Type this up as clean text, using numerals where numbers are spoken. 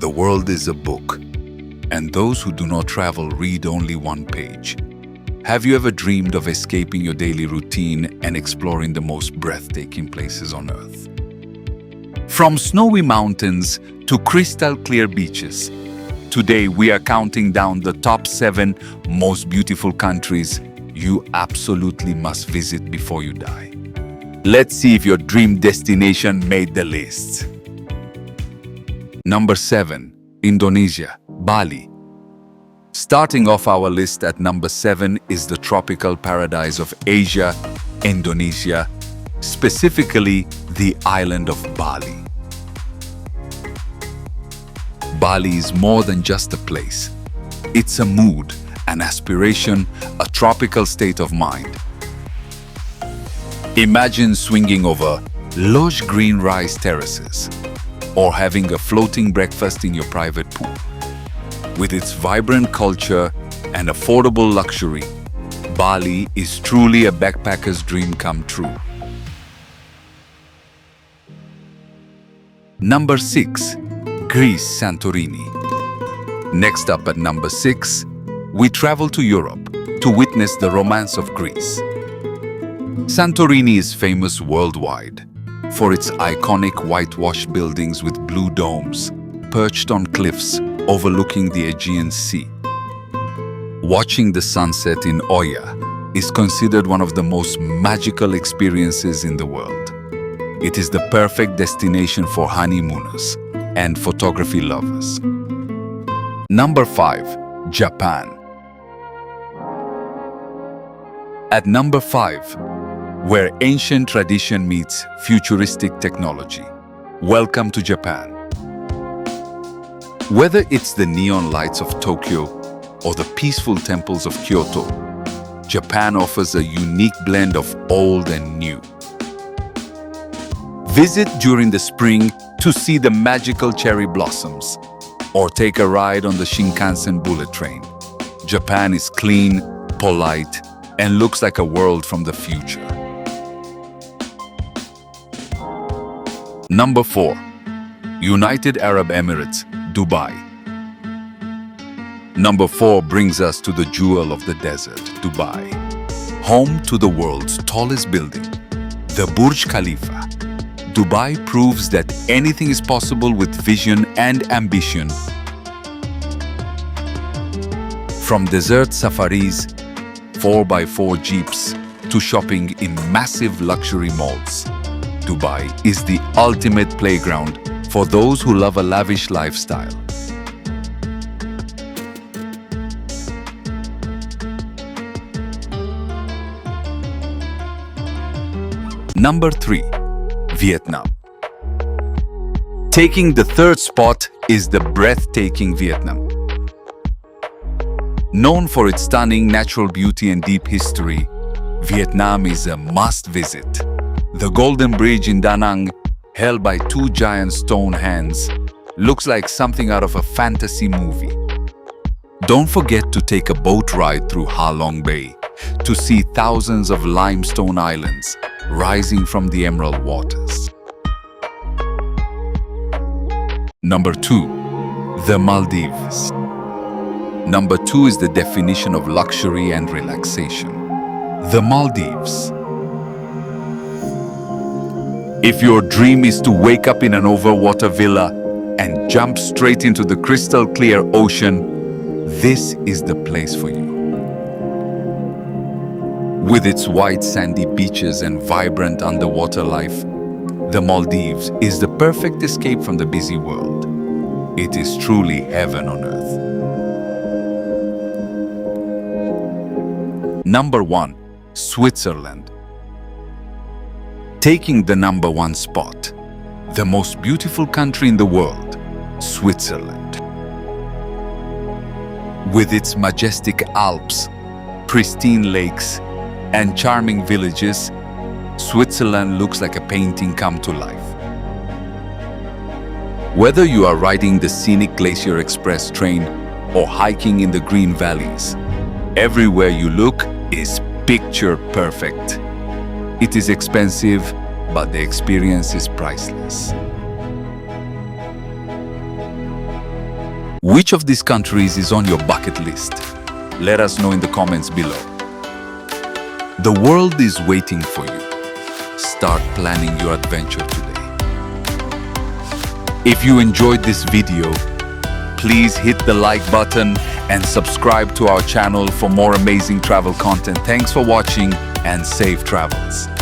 The world is a book, and those who do not travel read only one page. Have you ever dreamed of escaping your daily routine and exploring the most breathtaking places on Earth? From snowy mountains to crystal clear beaches, today we are counting down the top 7 most beautiful countries you absolutely must visit before you die. Let's see if your dream destination made the list. Number 7. Indonesia, Bali. Starting off our list at number 7 is the tropical paradise of Asia, Indonesia, specifically the island of Bali. Bali is more than just a place. It's a mood, an aspiration, a tropical state of mind. Imagine swinging over lush green rice terraces or having a floating breakfast in your private pool. With its vibrant culture and affordable luxury, Bali is truly a backpacker's dream come true. Number 6. Greece, Santorini. Next up at number 6, we travel to Europe to witness the romance of Greece. Santorini is famous worldwide for its iconic whitewashed buildings with blue domes perched on cliffs overlooking the Aegean Sea. Watching the sunset in Oya is considered one of the most magical experiences in the world. It is the perfect destination for honeymooners and photography lovers. Number 5. Japan. At number 5, where ancient tradition meets futuristic technology. Welcome to Japan. Whether it's the neon lights of Tokyo or the peaceful temples of Kyoto, Japan offers a unique blend of old and new. Visit during the spring to see the magical cherry blossoms, or take a ride on the Shinkansen bullet train. Japan is clean, polite, and looks like a world from the future. Number 4. United Arab Emirates, Dubai. Number 4 brings us to the jewel of the desert, Dubai. Home to the world's tallest building, the Burj Khalifa. Dubai proves that anything is possible with vision and ambition. From desert safaris, 4x4 jeeps, to shopping in massive luxury malls, Dubai is the ultimate playground for those who love a lavish lifestyle. Number 3. Vietnam. Taking the third spot is the breathtaking Vietnam. Known for its stunning natural beauty and deep history, Vietnam is a must-visit. The Golden Bridge in Da Nang, held by 2 giant stone hands, looks like something out of a fantasy movie. Don't forget to take a boat ride through Ha Long Bay to see thousands of limestone islands rising from the emerald waters. Number 2. The Maldives. Number 2 is the definition of luxury and relaxation. The Maldives. If your dream is to wake up in an overwater villa and jump straight into the crystal clear ocean, this is the place for you. With its white sandy beaches and vibrant underwater life, the Maldives is the perfect escape from the busy world. It is truly heaven on earth. Number 1. Switzerland. Taking the number 1 spot, the most beautiful country in the world, Switzerland. With its majestic Alps, pristine lakes, and charming villages, Switzerland looks like a painting come to life. Whether you are riding the scenic Glacier Express train or hiking in the green valleys, everywhere you look is picture perfect. It is expensive, but the experience is priceless. Which of these countries is on your bucket list? Let us know in the comments below. The world is waiting for you. Start planning your adventure today. If you enjoyed this video, please hit the like button and subscribe to our channel for more amazing travel content. Thanks for watching and safe travels.